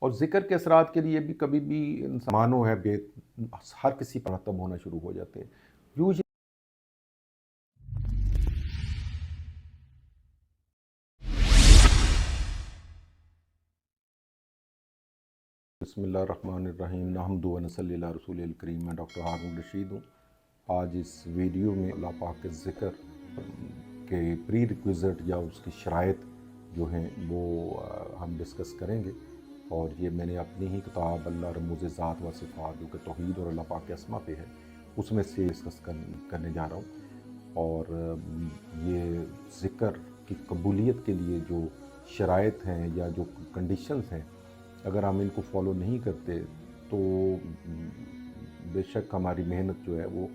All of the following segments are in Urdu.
اور ذکر کے اثرات کے لیے بھی کبھی بھی انسانوں ہے بے ہر کسی پر مرتب ہونا شروع ہو جاتے ہیں یوجلی۔ بسم اللہ الرحمن الرحیم، نحمد و نصلی علی رسول الکریم۔ میں ڈاکٹر ہارون رشید ہوں۔ آج اس ویڈیو میں اللہ پاک کے ذکر کے پری ریکویزٹ یا اس کی شرائط جو ہیں وہ ہم ڈسکس کریں گے، اور یہ میں نے اپنی ہی کتاب اللہ رموز ذات و صفات جو کہ توحید اور اللہ پاک کے اسما پہ ہے اس میں سے ڈسکس کرنے جا رہا ہوں۔ اور یہ ذکر کی قبولیت کے لیے جو شرائط ہیں یا جو کنڈیشنز ہیں، اگر ہم ان کو فالو نہیں کرتے تو بے شک ہماری محنت جو ہے وہ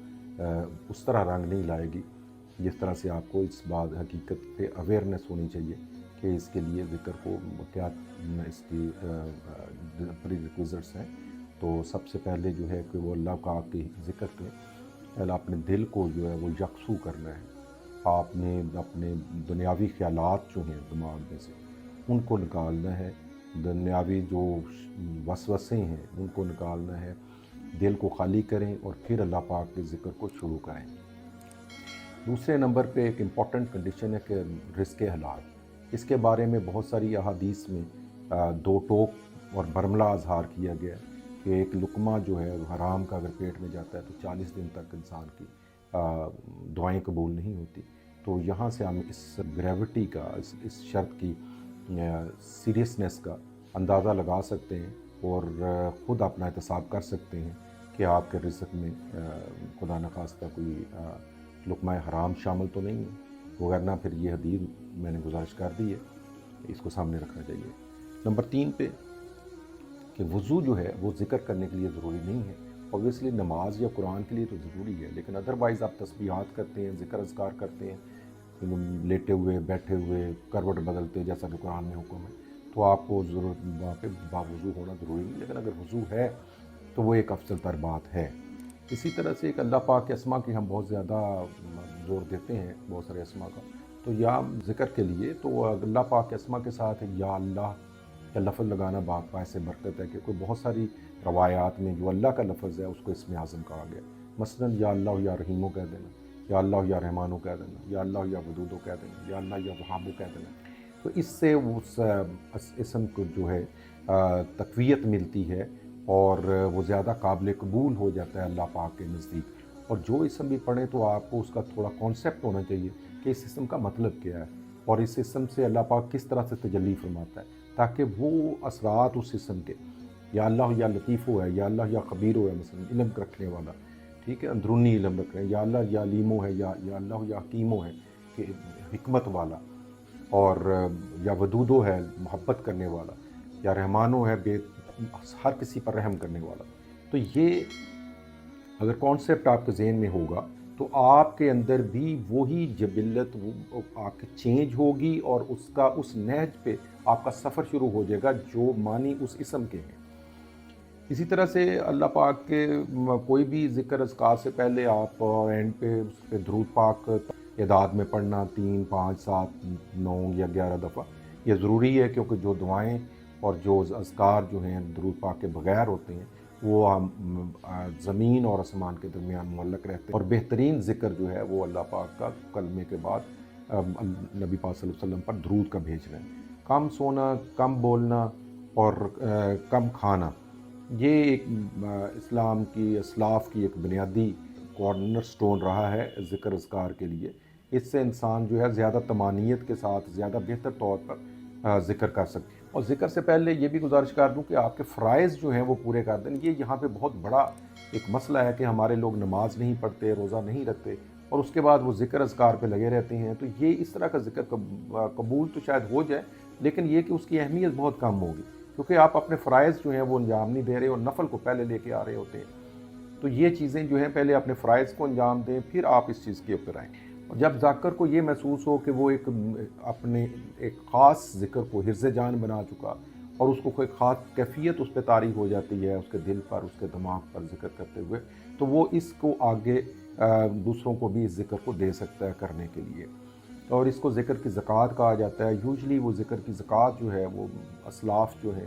اس طرح رنگ نہیں لائے گی جس طرح سے آپ کو اس بات حقیقت پہ اویئرنیس ہونی چاہیے کہ اس کے لیے ذکر کو کیا اس کی پری ریکویزٹس ہیں۔ تو سب سے پہلے جو ہے کہ وہ اللہ کا کے ذکر کے اپنے دل کو جو ہے وہ یکسو کرنا ہے۔ آپ نے اپنے دنیاوی خیالات جو ہیں دماغ میں سے ان کو نکالنا ہے، دنیاوی جو وسوسے ہیں ان کو نکالنا ہے، دل کو خالی کریں اور پھر اللہ پاک کے ذکر کو شروع کریں۔ دوسرے نمبر پہ ایک امپورٹنٹ کنڈیشن ہے کہ رزق حلال۔ اس کے بارے میں بہت ساری احادیث میں دو ٹوک اور برملا اظہار کیا گیا ہے کہ ایک لقمہ جو ہے حرام کا اگر پیٹ میں جاتا ہے تو 40 دن تک انسان کی دعائیں قبول نہیں ہوتی۔ تو یہاں سے ہم اس گریوٹی کا، اس شرط کی سیریسنس کا اندازہ لگا سکتے ہیں اور خود اپنا احتساب کر سکتے ہیں کہ آپ کے رزق میں خدا نخواستہ کوئی لقمہ حرام شامل تو نہیں ہے، وگرنہ پھر یہ حدیث میں نے گزارش کر دی ہے، اس کو سامنے رکھنا چاہیے۔ نمبر 3 پہ کہ وضو جو ہے وہ ذکر کرنے کے لیے ضروری نہیں ہے۔ اوبویسلی نماز یا قرآن کے لیے تو ضروری ہے، لیکن ادروائز آپ تسبیحات کرتے ہیں، ذکر اذکار کرتے ہیں، لیٹے ہوئے، بیٹھے ہوئے، کروٹ بدلتے جیسا کہ قرآن میں حکم ہے، تو آپ کو ضرورت وہاں پہ باوضو ہونا ضروری نہیں، لیکن اگر وضو ہے تو وہ ایک افضل تر بات ہے۔ اسی طرح سے ایک اللہ پاک کے اسما کی ہم بہت زیادہ زور دیتے ہیں، بہت سارے اسما کا، تو یا ذکر کے لیے تو اللہ پاک کے اسما کے ساتھ یا اللہ کا لفظ لگانا باعث برکت ہے، کیونکہ بہت ساری روایات میں جو اللہ کا لفظ ہے اس کو اسم اعظم کہا گیا۔ مثلا یا اللہ یا رحیمو کہہ دینا، یا اللہ یا رحمانو کہہ دینا، یا اللہ یا ودودو کہہ دینا، یا اللہ یا وہابو کہہ دینا، تو اس سے اس اسم کو جو ہے تقویت ملتی ہے اور وہ زیادہ قابل قبول ہو جاتا ہے اللہ پاک کے نزدیک۔ اور جو اسم بھی پڑھیں تو آپ کو اس کا تھوڑا کانسیپٹ ہونا چاہیے کہ اس اسم کا مطلب کیا ہے اور اس اسم سے اللہ پاک کس طرح سے تجلی فرماتا ہے، تاکہ وہ اثرات اس اسم کے، یا اللہ یا لطیفو ہے، یا اللہ یا خبیرو ہے، مثلا علم رکھنے والا، ٹھیک ہے، اندرونی علم رکھ رہے ہیں، یا اللہ یا لیمو ہے، یا اللہ یا حکیمو ہے کہ حکمت والا، اور یا ودودو ہے محبت کرنے والا، یا رحمانو ہے ہر کسی پر رحم کرنے والا۔ تو یہ اگر کانسیپٹ آپ کے ذہن میں ہوگا تو آپ کے اندر بھی وہی جبلت وہ آپ کی چینج ہوگی اور اس نہج پہ آپ کا سفر شروع ہو جائے گا جو معنی اس اسم کے ہیں۔ اسی طرح سے اللہ پاک کے کوئی بھی ذکر اذکار سے پہلے آپ اینڈ پہ اس پہ درود پاک اعداد میں پڑھنا 3، 5، 7، 9 یا 11 دفعہ یہ ضروری ہے، کیونکہ جو دعائیں اور جو اذکار جو ہیں درود پاک کے بغیر ہوتے ہیں وہ زمین اور آسمان کے درمیان معلق رہتے ہیں، اور بہترین ذکر جو ہے وہ اللہ پاک کا کلمے کے بعد نبی پاک صلی اللہ علیہ وسلم پر درود کا بھیجنا ہے۔ کم سونا، کم بولنا اور کم کھانا، یہ ایک اسلام کی اسلاف کی ایک بنیادی کارنر سٹون رہا ہے ذکر اذکار کے لیے۔ اس سے انسان جو ہے زیادہ طمانینت کے ساتھ زیادہ بہتر طور پر ذکر کر سکتے ہیں۔ اور ذکر سے پہلے یہ بھی گزارش کر دوں کہ آپ کے فرائض جو ہیں وہ پورے کر دیں۔ یہ یہاں پہ بہت بڑا ایک مسئلہ ہے کہ ہمارے لوگ نماز نہیں پڑھتے، روزہ نہیں رکھتے، اور اس کے بعد وہ ذکر اذکار پہ لگے رہتے ہیں۔ تو یہ اس طرح کا ذکر قبول تو شاید ہو جائے، لیکن یہ کہ اس کی اہمیت بہت کم ہوگی، کیونکہ آپ اپنے فرائض جو ہیں وہ انجام نہیں دے رہے اور نفل کو پہلے لے کے آ رہے ہوتے ہیں۔ تو یہ چیزیں جو ہیں پہلے اپنے فرائض کو انجام دیں، پھر آپ اس چیز کے اوپر آئیں۔ اور جب ذاکر کو یہ محسوس ہو کہ وہ اپنے ایک خاص ذکر کو حرز جان بنا چکا اور اس کو کوئی خاص کیفیت اس پہ طاری ہو جاتی ہے اس کے دل پر، اس کے دماغ پر ذکر کرتے ہوئے، تو وہ اس کو آگے دوسروں کو بھی اس ذکر کو دے سکتا ہے کرنے کے لیے، اور اس کو ذکر کی زکوٰۃ کہا جاتا ہے۔ یوجلی وہ ذکر کی زکوٰۃ جو ہے وہ اسلاف جو ہے